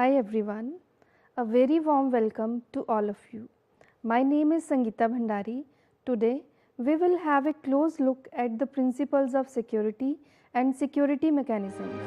Hi everyone, a very warm welcome to all of you. My name is Sangeeta Bhandari. Today we will have a close look at the principles of security and security mechanisms.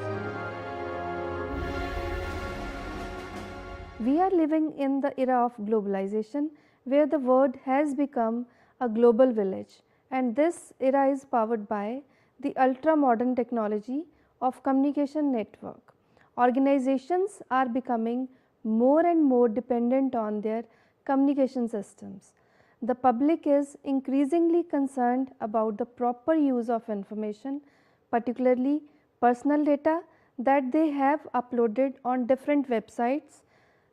We are living in the era of globalization where the world has become a global village, and this era is powered by the ultra modern technology of communication network. Organizations are becoming more and more dependent on their communication systems. The public is increasingly concerned about the proper use of information, particularly personal data that they have uploaded on different websites.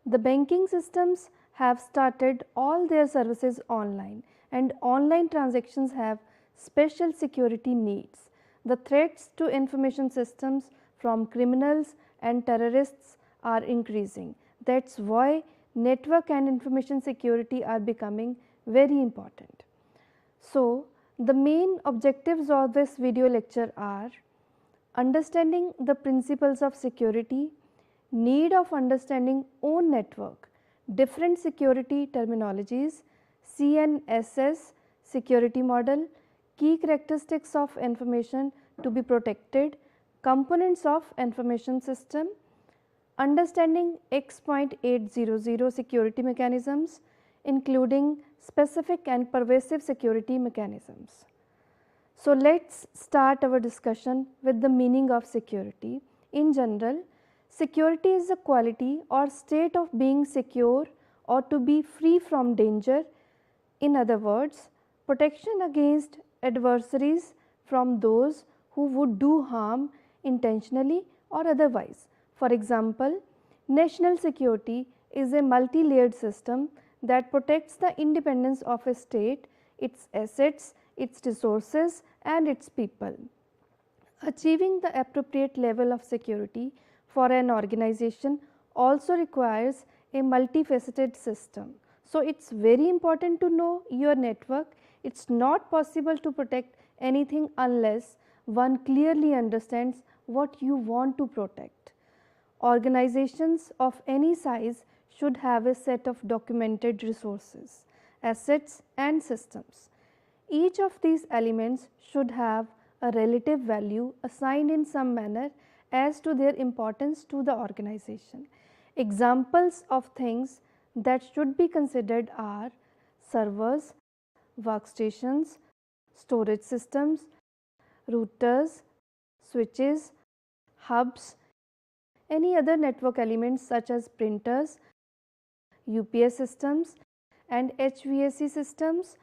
The banking systems have started all their services online, and online transactions have special security needs. The threats to information systems from criminals and terrorists are increasing. That's why network and information security are becoming very important. So, the main objectives of this video lecture are understanding the principles of security, need of understanding own network, different security terminologies, CNSS security model, key characteristics of information to be protected, components of information system, understanding X.800 security mechanisms, including specific and pervasive security mechanisms. So, let us start our discussion with the meaning of security. In general, security is the quality or state of being secure or to be free from danger. In other words, protection against adversaries from those who would do harm intentionally or otherwise. For example, national security is a multi-layered system that protects the independence of a state, its assets, its resources and its people. Achieving the appropriate level of security for an organization also requires a multifaceted system. So, it is very important to know your network. It is not possible to protect anything unless one clearly understands what you want to protect. Organizations of any size should have a set of documented resources, assets and systems. Each of these elements should have a relative value assigned in some manner as to their importance to the organization. Examples of things that should be considered are servers, workstations, storage systems, routers, switches, hubs, any other network elements such as printers, UPS systems and HVAC systems.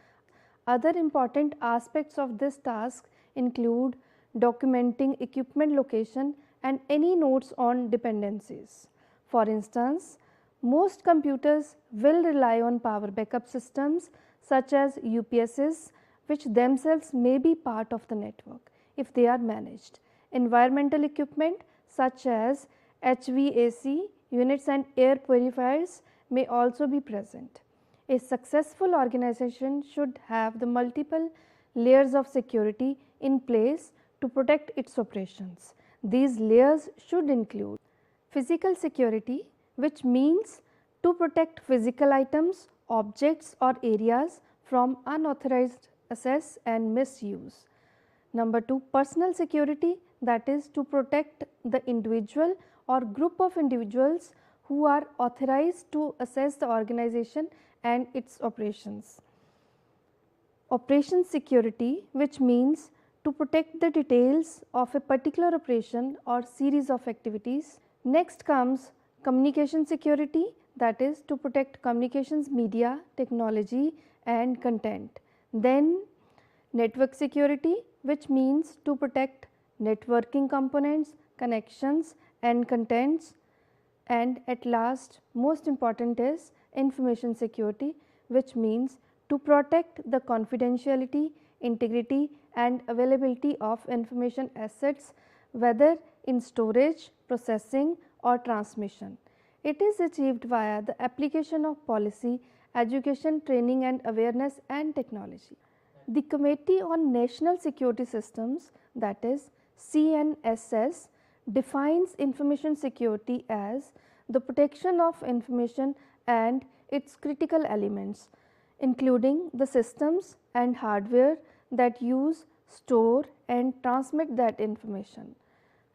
Other important aspects of this task include documenting equipment location and any notes on dependencies. For instance, most computers will rely on power backup systems such as UPSs, which themselves may be part of the network if they are managed. Environmental equipment such as HVAC units and air purifiers may also be present. A successful organization should have the multiple layers of security in place to protect its operations. These layers should include physical security, which means to protect physical items, objects or areas from unauthorized access and misuse. Number 2, personal security, that is to protect the individual or group of individuals who are authorized to access the organization and its operations. Operations security, which means to protect the details of a particular operation or series of activities. Next comes communication security, that is to protect communications media, technology and content. Then network security, which means to protect networking components, connections and contents. And at last, most important is information security, which means to protect the confidentiality, integrity and availability of information assets, whether in storage, processing or transmission. It is achieved via the application of policy, education, training and awareness and technology. The Committee on National Security Systems, that is CNSS, defines information security as the protection of information and its critical elements, including the systems and hardware that use, store and transmit that information.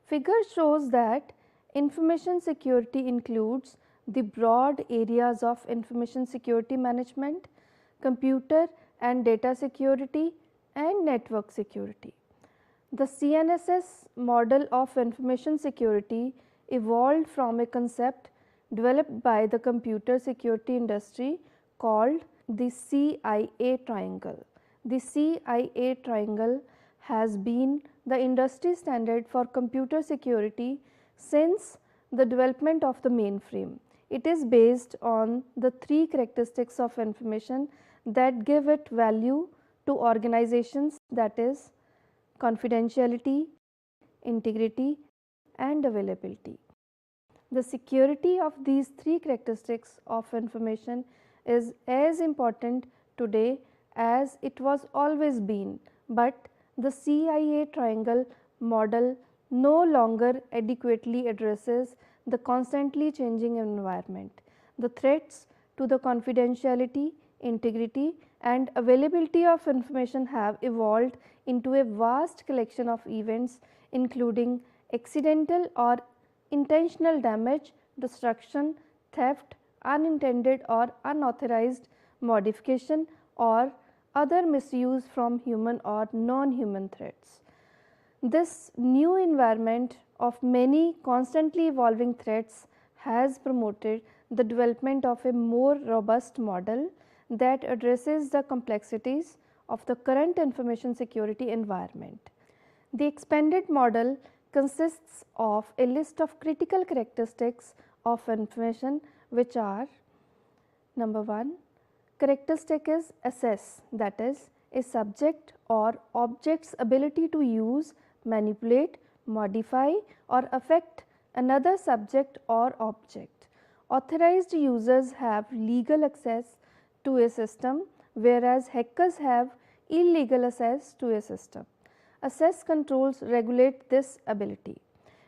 Figure shows that information security includes the broad areas of information security management, computer and data security and network security. The CNSS model of information security evolved from a concept developed by the computer security industry called the CIA triangle. The CIA triangle has been the industry standard for computer security since the development of the mainframe. It is based on the three characteristics of information that give it value to organizations, that is confidentiality, integrity and availability. The security of these three characteristics of information is as important today as it was always been, but the CIA triangle model no longer adequately addresses the constantly changing environment. The threats to the confidentiality, integrity and availability of information have evolved into a vast collection of events, including accidental or intentional damage, destruction, theft, unintended or unauthorized modification or other misuse from human or non-human threats. This new environment of many constantly evolving threats has promoted the development of a more robust model that addresses the complexities of the current information security environment. The expanded model consists of a list of critical characteristics of information, which are: number 1, characteristic is access, that is a subject or object's ability to use, manipulate, modify or affect another subject or object. Authorized users have legal access to a system, whereas hackers have illegal access to a system. Access controls regulate this ability.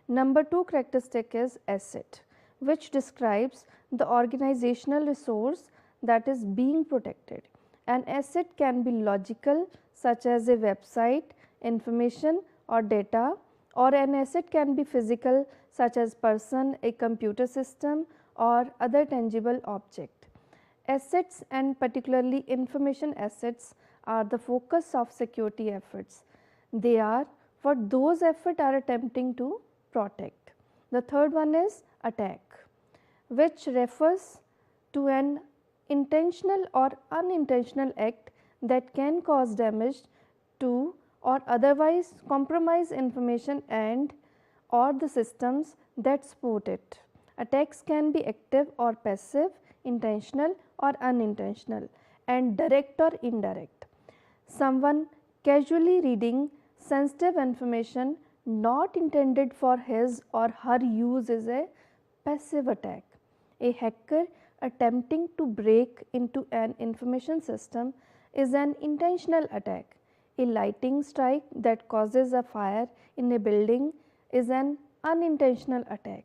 Number 2 characteristic is asset, which describes the organizational resource that is being protected. An asset can be logical, such as a website, information or data, or an asset can be physical, such as person, a computer system or other tangible object. Assets, and particularly information assets, are the focus of security efforts. They are what those efforts are attempting to protect. The third one is attack, which refers to an intentional or unintentional act that can cause damage to or otherwise compromise information and or the systems that support it. Attacks can be active or passive, intentional or unintentional, and direct or indirect. Someone casually reading sensitive information not intended for his or her use is a passive attack. A hacker attempting to break into an information system is an intentional attack. A lightning strike that causes a fire in a building is an unintentional attack.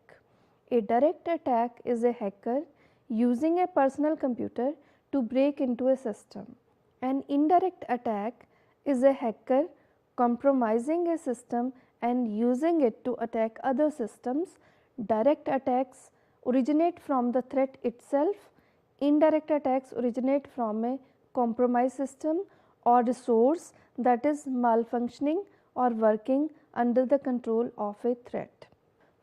A direct attack is a hacker using a personal computer to break into a system. An indirect attack is a hacker compromising a system and using it to attack other systems. Direct attacks originate from the threat itself. Indirect attacks originate from a compromised system or resource that is malfunctioning or working under the control of a threat.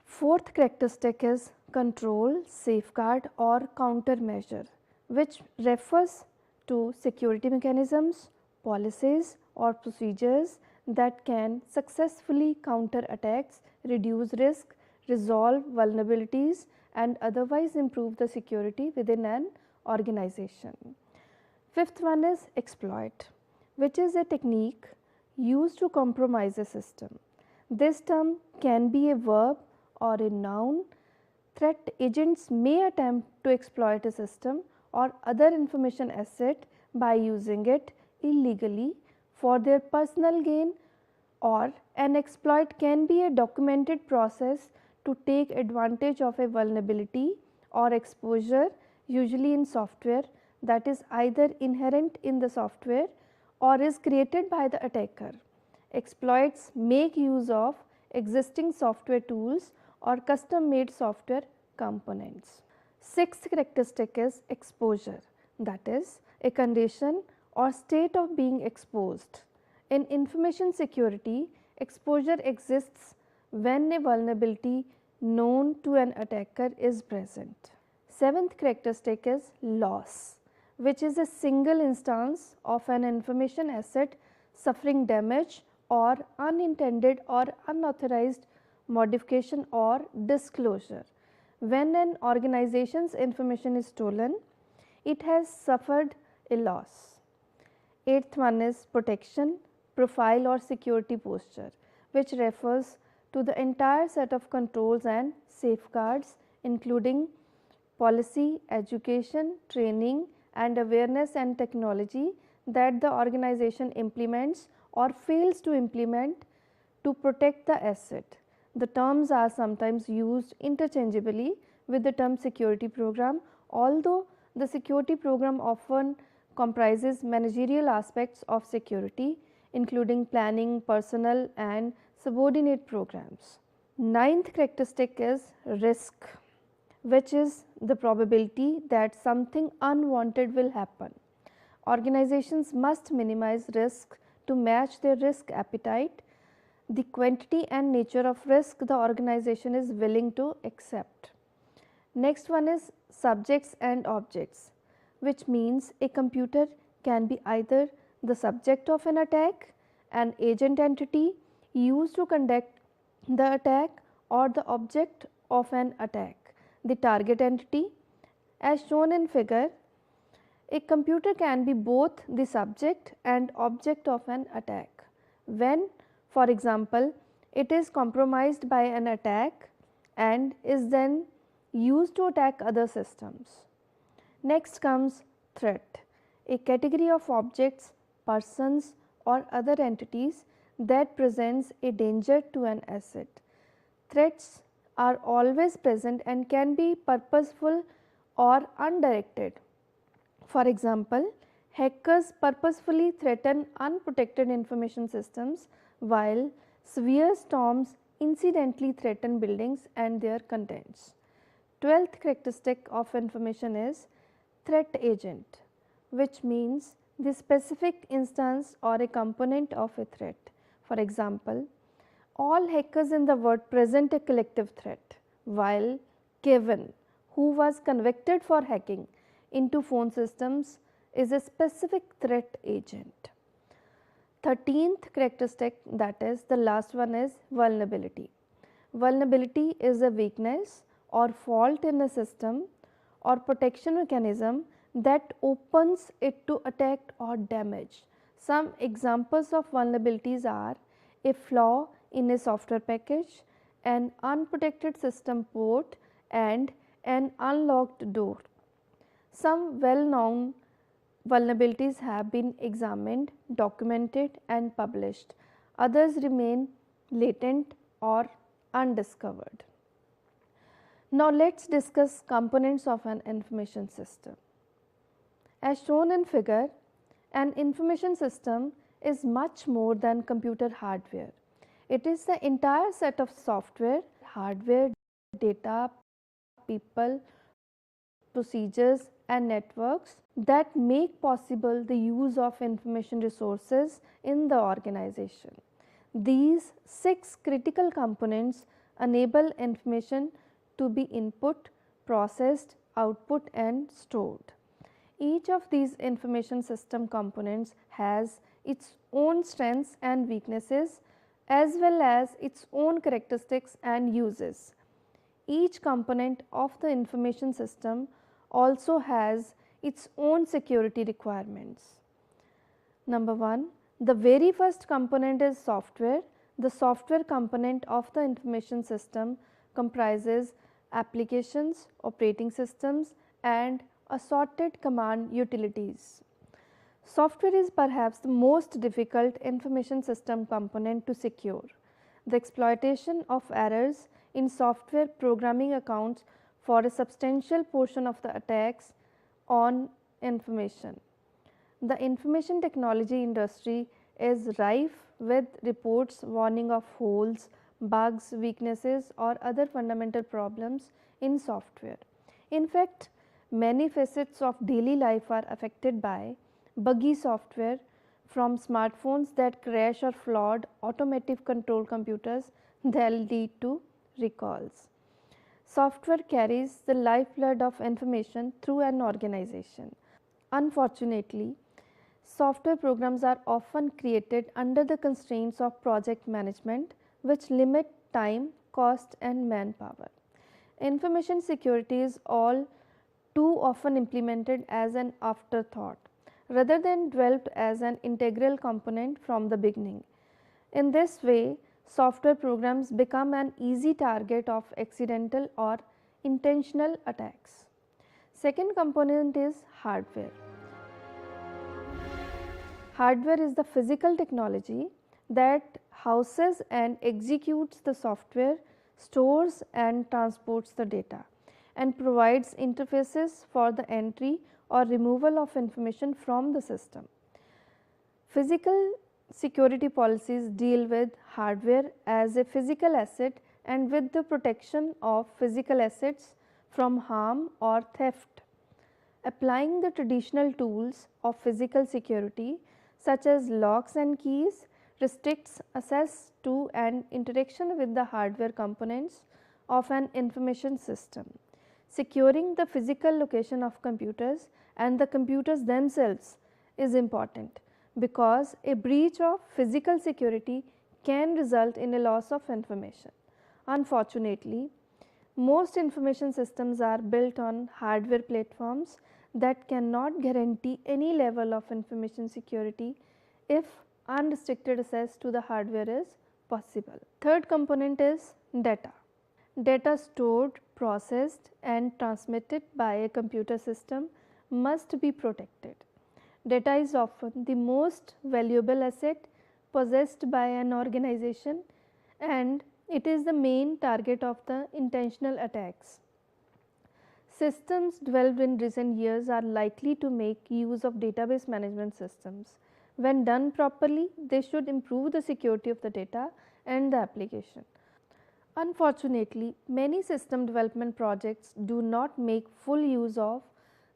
Fourth characteristic is control, safeguard or countermeasure, which refers to security mechanisms, policies or procedures that can successfully counter attacks, reduce risk, resolve vulnerabilities and otherwise improve the security within an organization. Fifth one is exploit, which is a technique used to compromise a system. This term can be a verb or a noun. Threat agents may attempt to exploit a system or other information asset by using it illegally for their personal gain, or an exploit can be a documented process to take advantage of a vulnerability or exposure usually in software that is either inherent in the software or is created by the attacker. Exploits make use of existing software tools or custom made software components. Sixth characteristic is exposure, that is a condition or state of being exposed. In information security, exposure exists when a vulnerability known to an attacker is present. Seventh characteristic is loss, which is a single instance of an information asset suffering damage or unintended or unauthorized modification or disclosure. When an organization's information is stolen, it has suffered a loss. Eighth one is protection, profile or security posture, which refers to the entire set of controls and safeguards including policy, education, training and awareness and technology that the organization implements or fails to implement to protect the asset. The terms are sometimes used interchangeably with the term security program, although the security program often comprises managerial aspects of security including planning, personnel and subordinate programs. Ninth characteristic is risk, which is the probability that something unwanted will happen. Organizations must minimize risk to match their risk appetite, the quantity and nature of risk the organization is willing to accept. Next one is subjects and objects, which means a computer can be either the subject of an attack, an agent entity used to conduct the attack, or the object of an attack, the target entity. As shown in figure, a computer can be both the subject and object of an attack when, for example, it is compromised by an attack and is then used to attack other systems. Next comes threat, a category of objects, persons or other entities that presents a danger to an asset. Threats are always present and can be purposeful or undirected. For example, hackers purposefully threaten unprotected information systems while severe storms incidentally threaten buildings and their contents. 12th characteristic of information is threat agent, which means the specific instance or a component of a threat. For example, all hackers in the world present a collective threat, while Kevin, who was convicted for hacking into phone systems, is a specific threat agent. 13th characteristic, that is the last one, is vulnerability. Vulnerability is a weakness or fault in a system or protection mechanism that opens it to attack or damage. Some examples of vulnerabilities are a flaw in a software package, an unprotected system port and an unlocked door. Some well-known vulnerabilities have been examined, documented and published. Others remain latent or undiscovered. Now let us discuss components of an information system. As shown in figure, an information system is much more than computer hardware. It is the entire set of software, hardware, data, people, procedures and networks that make possible the use of information resources in the organization. These 6 critical components enable information to be input, processed, output and stored. Each of these information system components has its own strengths and weaknesses as well as its own characteristics and uses. Each component of the information system also has its own security requirements. Number 1, the very first component is software. The software component of the information system comprises applications, operating systems and assorted command utilities. Software is perhaps the most difficult information system component to secure. The exploitation of errors in software programming accounts for a substantial portion of the attacks on information. The information technology industry is rife with reports warning of holes, bugs, weaknesses, or other fundamental problems in software. In fact, many facets of daily life are affected by buggy software, from smartphones that crash or flawed automotive control computers that lead to recalls. Software carries the lifeblood of information through an organization. Unfortunately, software programs are often created under the constraints of project management, which limit time, cost, and manpower. Information security is all too often implemented as an afterthought rather than developed as an integral component from the beginning. In this way, software programs become an easy target of accidental or intentional attacks. Second component is hardware. Hardware is the physical technology that houses and executes the software, stores and transports the data, and provides interfaces for the entry or removal of information from the system. Physical security policies deal with hardware as a physical asset and with the protection of physical assets from harm or theft. Applying the traditional tools of physical security such as locks and keys restricts access to and interaction with the hardware components of an information system. Securing the physical location of computers and the computers themselves is important, because a breach of physical security can result in a loss of information. Unfortunately, most information systems are built on hardware platforms that cannot guarantee any level of information security if unrestricted access to the hardware is possible. Third component is data. Data stored, processed and transmitted by a computer system must be protected. Data is often the most valuable asset possessed by an organization, and it is the main target of the intentional attacks. Systems developed in recent years are likely to make use of database management systems. When done properly, they should improve the security of the data and the application. Unfortunately, many system development projects do not make full use of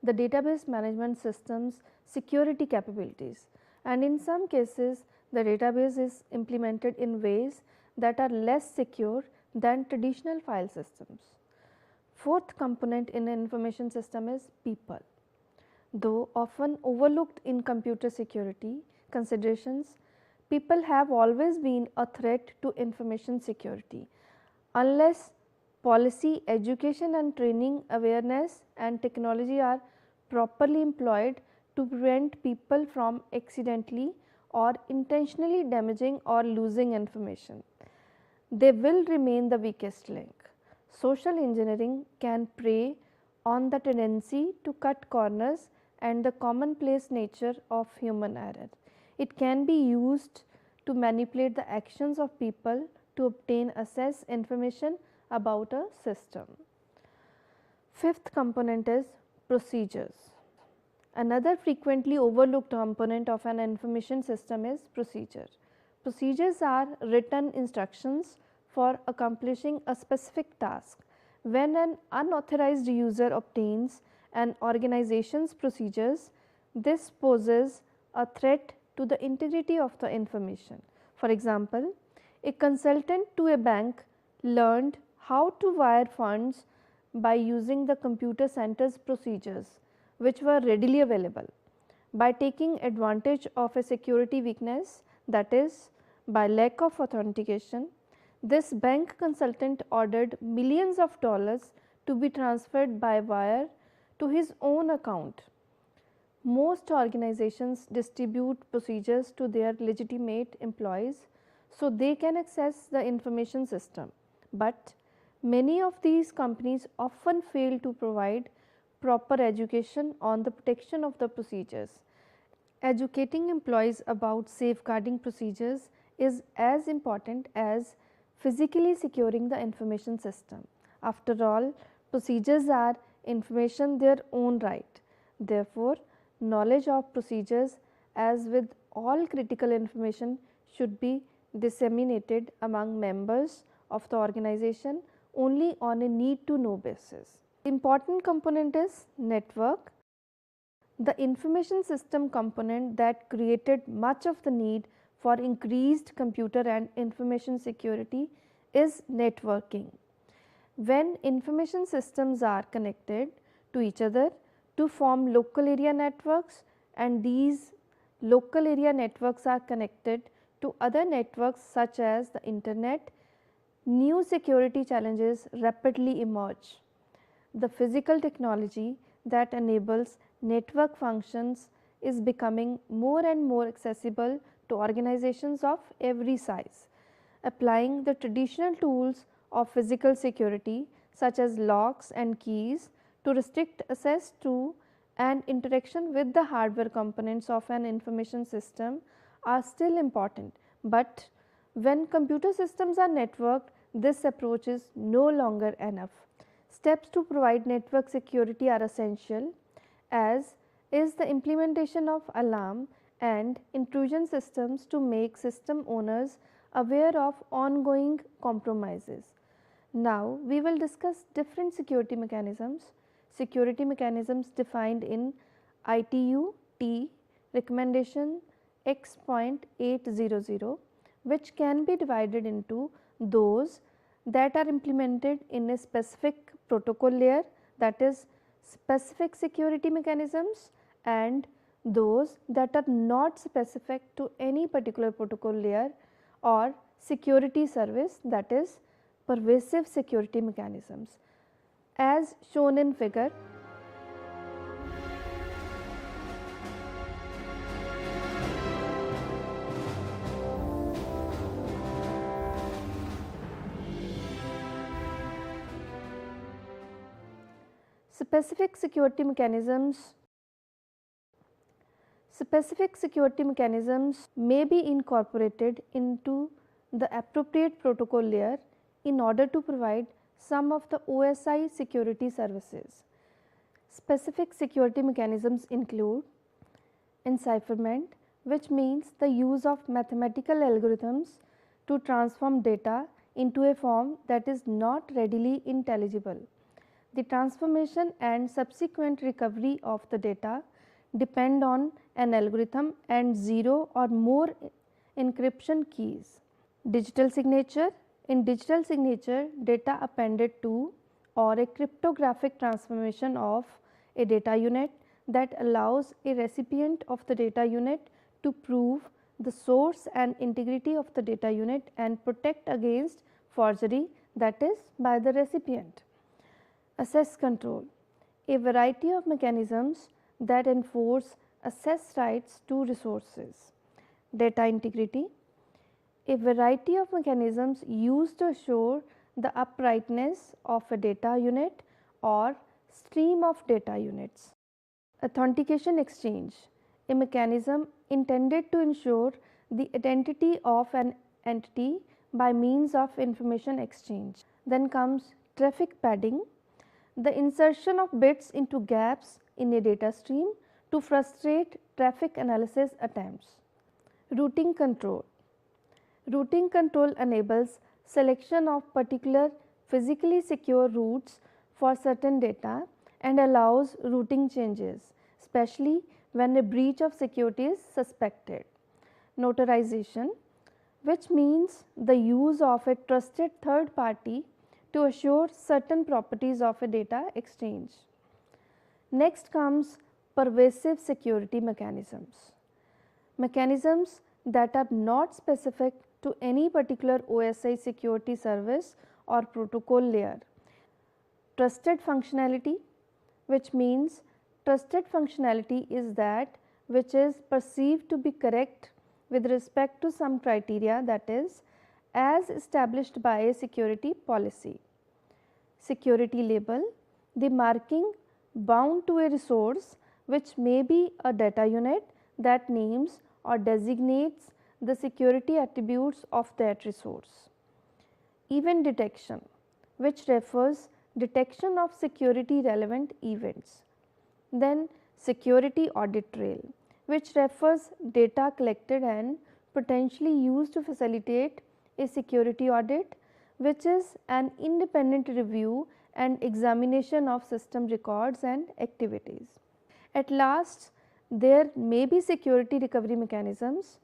the database management system's security capabilities, and in some cases the database is implemented in ways that are less secure than traditional file systems. Fourth component in an information system is people. Though often overlooked in computer security considerations, people have always been a threat to information security. Unless policy, education and training, awareness and technology are properly employed to prevent people from accidentally or intentionally damaging or losing information, they will remain the weakest link. Social engineering can prey on the tendency to cut corners and the commonplace nature of human error. It can be used to manipulate the actions of people to obtain access information about a system. Fifth component is procedures. Another frequently overlooked component of an information system is procedure. Procedures are written instructions for accomplishing a specific task. When an unauthorized user obtains an organization's procedures, this poses a threat to the integrity of the information. For example, a consultant to a bank learned how to wire funds by using the computer center's procedures, which were readily available. By taking advantage of a security weakness, that is, by lack of authentication, this bank consultant ordered millions of dollars to be transferred by wire to his own account. Most organizations distribute procedures to their legitimate employees so they can access the information system, but many of these companies often fail to provide proper education on the protection of the procedures. Educating employees about safeguarding procedures is as important as physically securing the information system. After all, Procedures are information their own right. Therefore, knowledge of procedures, as with all critical information, should be disseminated among members of the organization only on a need to know basis. Important component is network. The information system component that created much of the need for increased computer and information security is networking. When information systems are connected to each other to form local area networks, and these local area networks are connected to other networks such as the internet, new security challenges rapidly emerge. The physical technology that enables network functions is becoming more and more accessible to organizations of every size. Applying the traditional tools of physical security such as locks and keys to restrict access to and interaction with the hardware components of an information system are still important, but when computer systems are networked, this approach is no longer enough. Steps to provide network security are essential, as is the implementation of alarm and intrusion systems to make system owners aware of ongoing compromises. Now, we will discuss different security mechanisms. Security mechanisms defined in ITU T recommendation X.800, which can be divided into those that are implemented in a specific protocol layer, that is specific security mechanisms, and those that are not specific to any particular protocol layer or security service, that is pervasive security mechanisms. As shown in figure, specific security mechanisms may be incorporated into the appropriate protocol layer in order to provide some of the OSI security services. Specific security mechanisms include encipherment, which means the use of mathematical algorithms to transform data into a form that is not readily intelligible. The transformation and subsequent recovery of the data depend on an algorithm and 0 or more encryption keys. Digital signature. In digital signature, data appended to or a cryptographic transformation of a data unit that allows a recipient of the data unit to prove the source and integrity of the data unit and protect against forgery, that is by the recipient. Access control. A variety of mechanisms that enforce access rights to resources. Data integrity. A variety of mechanisms used to assure the uprightness of a data unit or stream of data units. Authentication exchange. A mechanism intended to ensure the identity of an entity by means of information exchange. Then comes traffic padding, the insertion of bits into gaps in a data stream to frustrate traffic analysis attempts. Routing control. Routing control enables selection of particular physically secure routes for certain data and allows routing changes, especially when a breach of security is suspected. Notarization, which means the use of a trusted third party to assure certain properties of a data exchange. Next comes pervasive security mechanisms. Mechanisms that are not specific to any particular OSI security service or protocol layer. Trusted functionality, which means trusted functionality is that which is perceived to be correct with respect to some criteria, that is as established by a security policy. Security label, the marking bound to a resource which may be a data unit that names or designates the security attributes of that resource. Event detection, which refers detection of security relevant events. Then security audit trail, which refers data collected and potentially used to facilitate a security audit, which is an independent review and examination of system records and activities. At last, there may be security recovery mechanisms.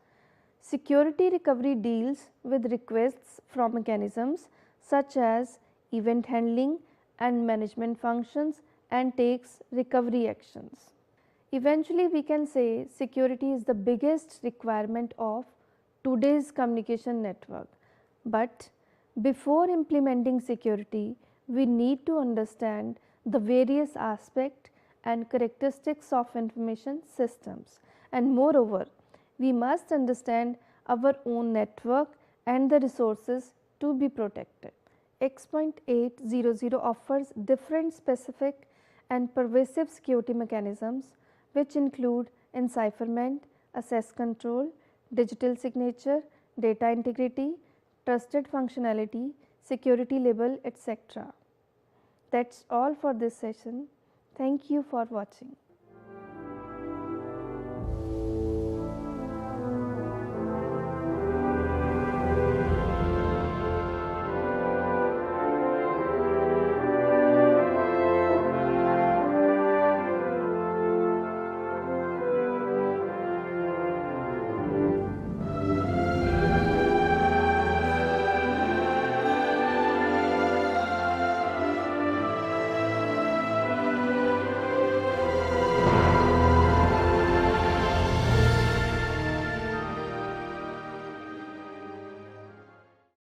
Security recovery deals with requests from mechanisms such as event handling and management functions and takes recovery actions. Eventually, we can say security is the biggest requirement of today's communication network. But before implementing security, we need to understand the various aspects and characteristics of information systems, and moreover, we must understand our own network and the resources to be protected. X.800 offers different specific and pervasive security mechanisms which include encipherment, access control, digital signature, data integrity, trusted functionality, security label, etc. That's all for this session. Thank you for watching.